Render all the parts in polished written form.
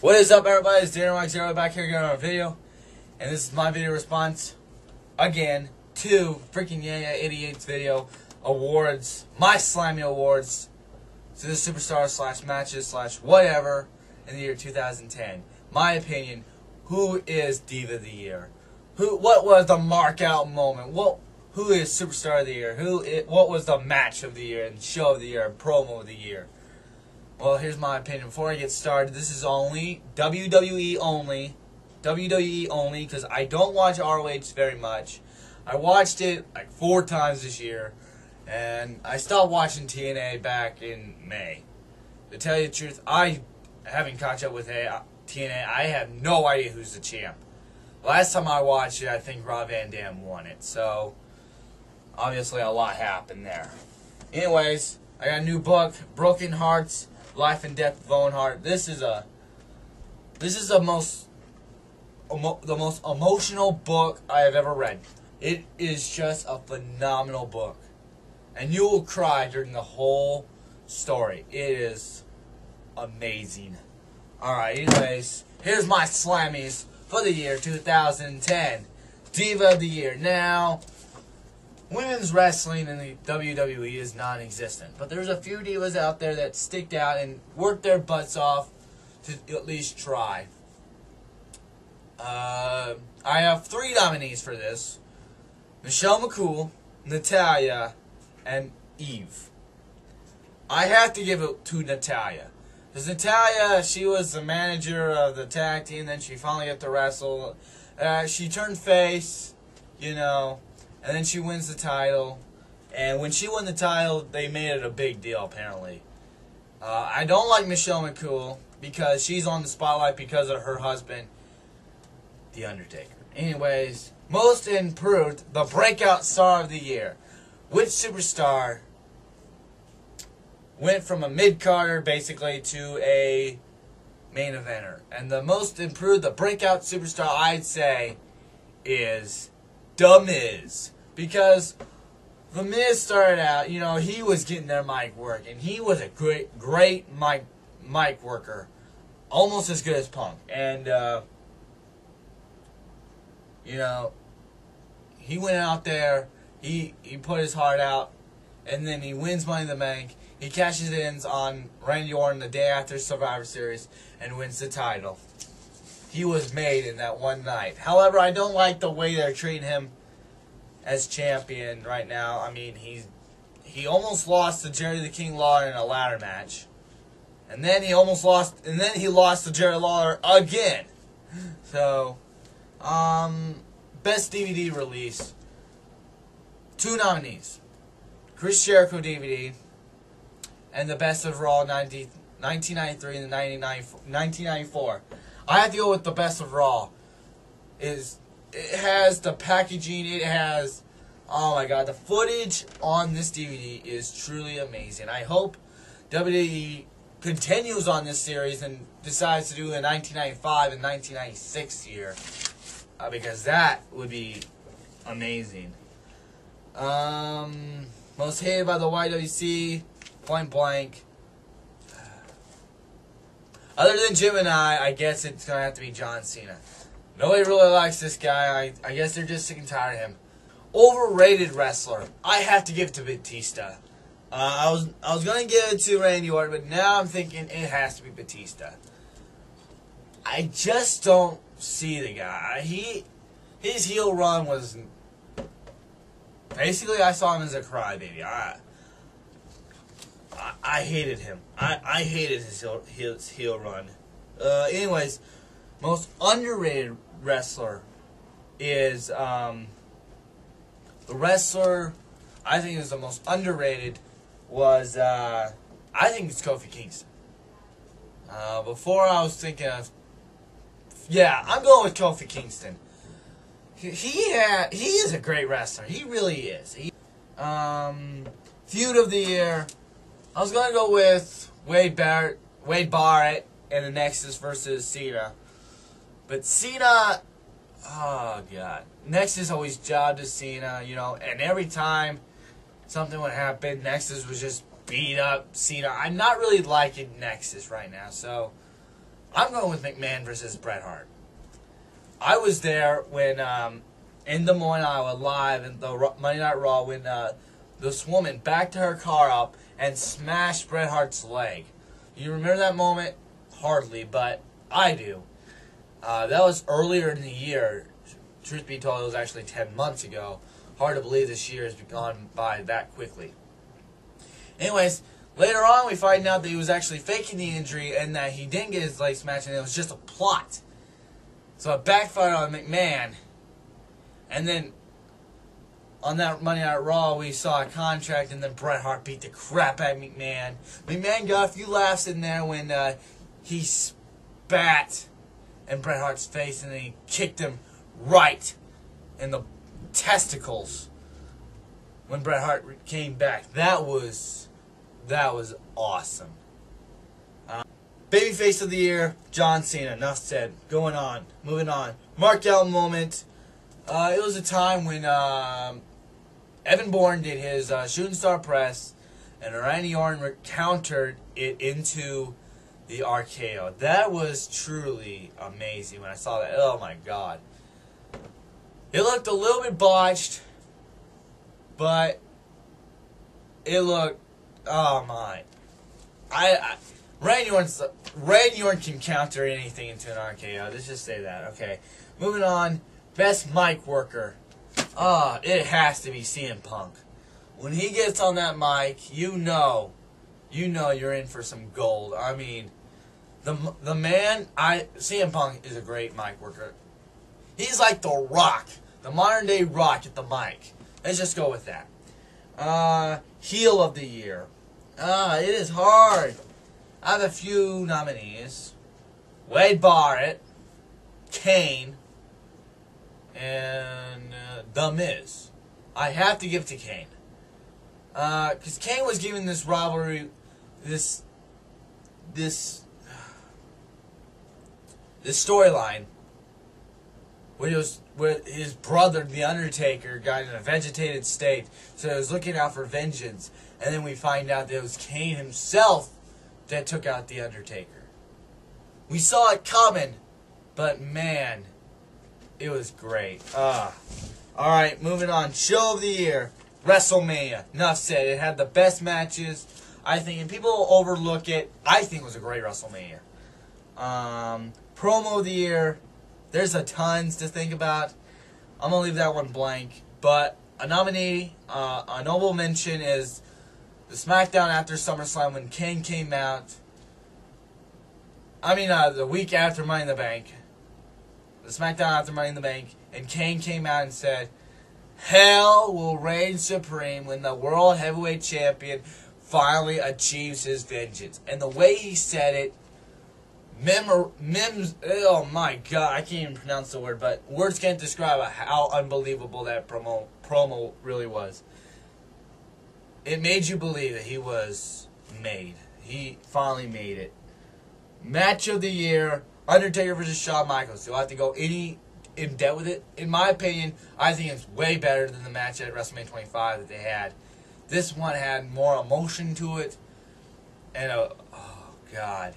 What is up, everybody? It's DarrenMike0 back here again on a video. And this is my video response, again, to freaking Yeah 88's video awards, my Slammy Awards, to the superstar slash matches slash whatever in the year 2010. My opinion, who is Diva of the Year? What was the mark out moment? Who is Superstar of the Year? What was the match of the year and show of the year and promo of the year? Well, here's my opinion. Before I get started, this is only WWE only, because I don't watch ROH very much. I watched it like 4 times this year, and I stopped watching TNA back in May. To tell you the truth, I haven't caught up with TNA. I have no idea who's the champ. Last time I watched it, I think Rob Van Dam won it. So, obviously a lot happened there. Anyways, I got a new book, Broken Hearts, Life and Death of Owen Hart. This is the most emotional book I have ever read. It is just a phenomenal book, and you will cry during the whole story. It is amazing. Alright, anyways, here's my Slammies for the year 2010. Diva of the Year. Now, women's wrestling in the WWE is non-existent, but there's a few divas out there that stick out and work their butts off to at least try. I have 3 nominees for this: Michelle McCool, Natalya, and Eve. I have to give it to Natalya. Because Natalya, she was the manager of the tag team, then she finally got to wrestle. She turned face, you know, and then she wins the title. And when she won the title, they made it a big deal, apparently. I don't like Michelle McCool because she's on the spotlight because of her husband, The Undertaker. Anyways, most improved, the breakout star of the year. Which superstar went from a mid-carder, basically, to a main eventer? And the most improved, the breakout superstar, I'd say, is The Miz. Because The Miz started out, you know, he was getting their mic work, and he was a great mic worker. Almost as good as Punk. And, you know, he went out there, he put his heart out, and then he wins Money in the Bank. He cashes in on Randy Orton the day after Survivor Series and wins the title. He was made in that one night. However, I don't like the way they're treating him as champion right now. I mean, he almost lost to Jerry the King Lawler in a ladder match. And then he lost to Jerry Lawler again. So, best DVD release. 2 nominees. Chris Jericho DVD and the Best of Raw 1993 and 1994. I have to go with the Best of Raw. It has the packaging, it has, oh my god, the footage on this DVD is truly amazing. I hope WWE continues on this series and decides to do the 1995 and 1996 year, because that would be amazing. Most hated by the YWC, point blank. Other than Jim and I guess it's going to have to be John Cena. Nobody really likes this guy. I guess they're just sick and tired of him. Overrated wrestler. I have to give it to Batista. I was going to give it to Randy Orton, but now I'm thinking it has to be Batista. I just don't see the guy. His heel run was... Basically, I saw him as a crybaby. I hated him. I hated his heel run. Anyways, most underrated wrestler is the wrestler I think is the most underrated was I think it's Kofi Kingston. Before I was thinking of, yeah, I'm going with Kofi Kingston. He is a great wrestler. He really is. Feud of the year. I was gonna go with Wade Barrett and the Nexus versus Cena, but Cena, oh god, Nexus always jobbed to Cena, you know, and every time something would happen, Nexus was just beat up Cena. I'm not really liking Nexus right now, so I'm going with McMahon versus Bret Hart. I was there when, in Des Moines, Iowa, live in the Monday Night Raw, when this woman backed her car up and smashed Bret Hart's leg. You remember that moment? Hardly, but I do. That was earlier in the year. Truth be told, it was actually 10 months ago. Hard to believe this year has gone by that quickly. Anyways, later on we find out that he was actually faking the injury and that he didn't get his leg smashed and it was just a plot. So it backfired on McMahon. And then on that Monday Night Raw, we saw a contract, and then Bret Hart beat the crap out of McMahon. McMahon got a few laughs in there when he spat in Bret Hart's face, and then he kicked him right in the testicles when Bret Hart came back. That was awesome. Babyface of the year, John Cena. Enough said. Going on. Moving on. Marked out moment. It was a time when Evan Bourne did his shooting star press, and Randy Orton countered it into the RKO. That was truly amazing when I saw that. Oh my God. It looked a little bit botched, but it looked, oh my. Randy Orton can counter anything into an RKO. Let's just say that. Okay. Moving on. Best mic worker. It has to be CM Punk. When he gets on that mic, you know you're in for some gold. I mean, the man, CM Punk is a great mic worker. He's like the Rock, the modern day Rock at the mic. Let's just go with that. Heel of the year. It is hard. I have a few nominees. Wade Barrett, Kane, and The Miz. I have to give to Kane. Because Kane was giving this rivalry, this storyline, where his brother, The Undertaker, got in a vegetated state, so he was looking out for vengeance, and then we find out that it was Kane himself that took out The Undertaker. We saw it coming, but man, it was great. Alright, moving on. Show of the year, WrestleMania. Enough said. It had the best matches, I think, and people overlook it. I think it was a great WrestleMania. Promo of the year, there's a tons to think about. I'm going to leave that one blank. But a nominee, a notable mention is the SmackDown after SummerSlam when Kane came out. The week after Money in the Bank. The SmackDown after Money in the Bank. And Kane came out and said, "Hell will reign supreme when the World Heavyweight Champion finally achieves his vengeance." And the way he said it, oh my God, I can't even pronounce the word, but words can't describe how unbelievable that promo really was. It made you believe that he was made. He finally made it. Match of the year, Undertaker versus Shawn Michaels. Do I have to go any in depth with it? In my opinion, I think it's way better than the match at WrestleMania 25 that they had. This one had more emotion to it. And, oh God.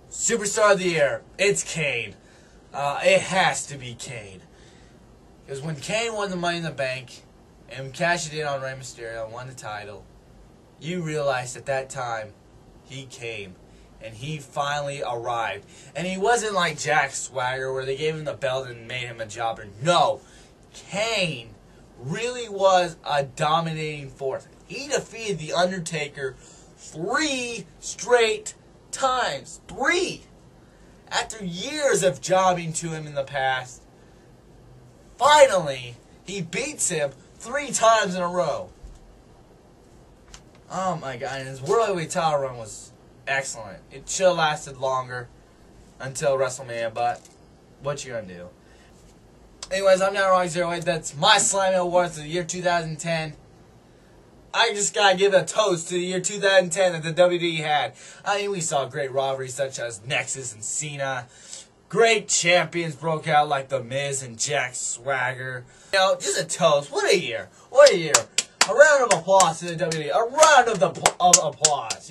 Superstar of the year, it's Kane. It has to be Kane. Because when Kane won the Money in the Bank and cashed it in on Rey Mysterio and won the title, you realized at that time he came. And he finally arrived. And he wasn't like Jack Swagger where they gave him the belt and made him a jobber. No. Kane really was a dominating force. He defeated The Undertaker 3 straight times. 3! After years of jobbing to him in the past, finally, he beats him 3 times in a row. Oh my God. And his World Heavyweight title run was excellent. It should have lasted longer until WrestleMania, but what you gonna do? Anyways, I'm now Rock08. That's my Slammy Awards of the year 2010. I just gotta give a toast to the year 2010 that the WWE had. We saw great rivalries such as Nexus and Cena. Great champions broke out like The Miz and Jack Swagger. Just a toast. What a year. What a year. A round of applause to the WWE. A round of applause,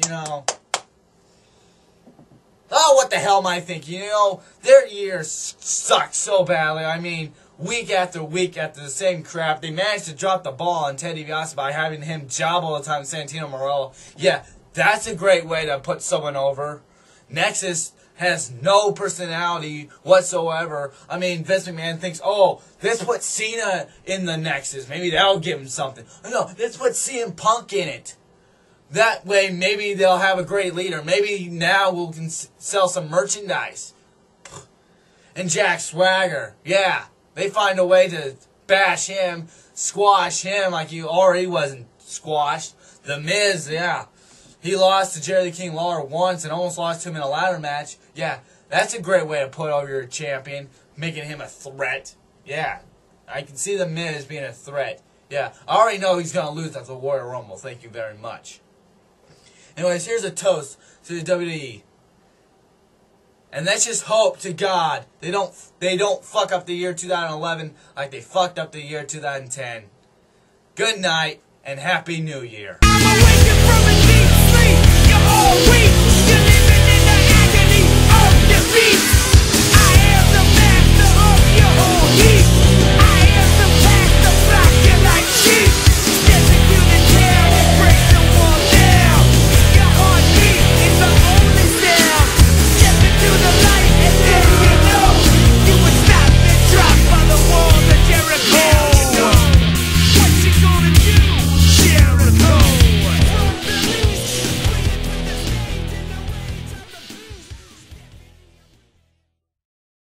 Oh, what the hell am I thinking? You know, their years sucked so badly. I mean, week after the same crap. They managed to drop the ball on Ted DiBiase by having him job all the time, Santino Marella. Yeah, that's a great way to put someone over. Nexus has no personality whatsoever. I mean, Vince McMahon thinks, oh, let's put Cena in the Nexus. Maybe that'll give him something. No, let's put CM Punk in it. That way, maybe they'll have a great leader. Maybe now we can sell some merchandise. And Jack Swagger, yeah, they find a way to bash him, squash him like he already wasn't squashed. The Miz, yeah, he lost to Jerry the King Lawler once and almost lost to him in a ladder match. Yeah, that's a great way to put over your champion, making him a threat. Yeah, I can see the Miz being a threat. Yeah, I already know he's going to lose at the Royal Rumble. Thank you very much. Anyways, here's a toast to the WWE. And let's just hope to God they don't fuck up the year 2011 like they fucked up the year 2010. Good night and Happy New Year. I'm awakened from a deep sleep. You're all weak.